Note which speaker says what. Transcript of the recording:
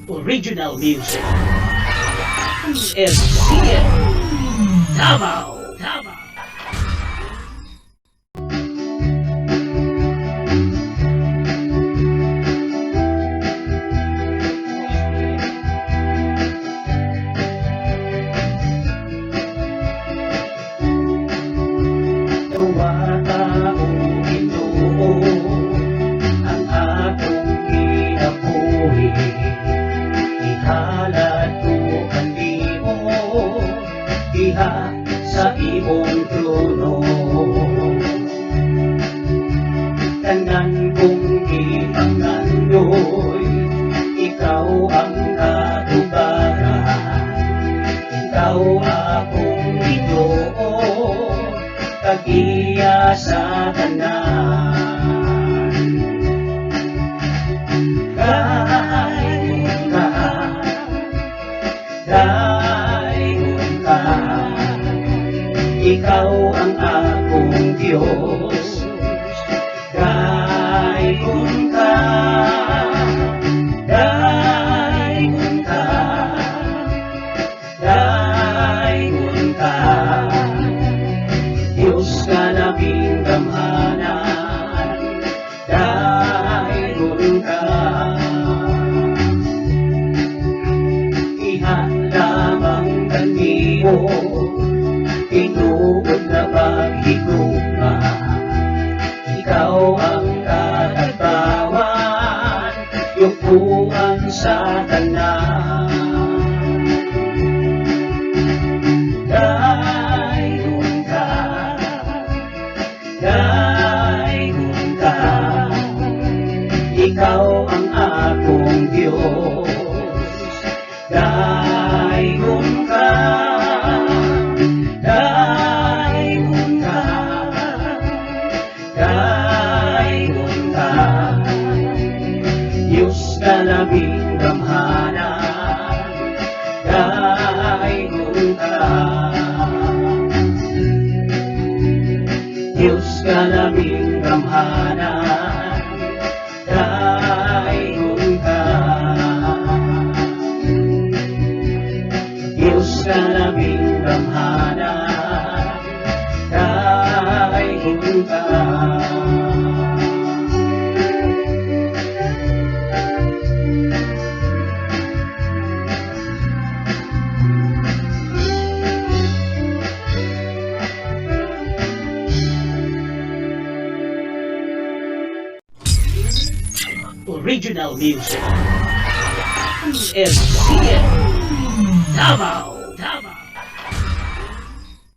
Speaker 1: Original music. ESPN Davao.
Speaker 2: Sa imong trono, tanan kong ipangandoy, ikaw ang katubaran, ikaw akong Ginoo, kagiya sa tanan. Ikaw ang akong Diyos, dayon ka, dayon ka, dayon ka. Diyos ka naming gamhanan, dayon ka. Iha lamang kanimo, tinuod na paghigugma, ikaw ang katagbawan, yukuan sa tanan. Dayon ka, dayon ka, ikaw ang akong Diyos, dayon ka. Diyos ka naming gamhanan, dayon ka. Diyos ka naming gamhanan, dayon ka. Diyos ka naming gamhanan, dayon ka.
Speaker 1: Original music. ESPN Davao.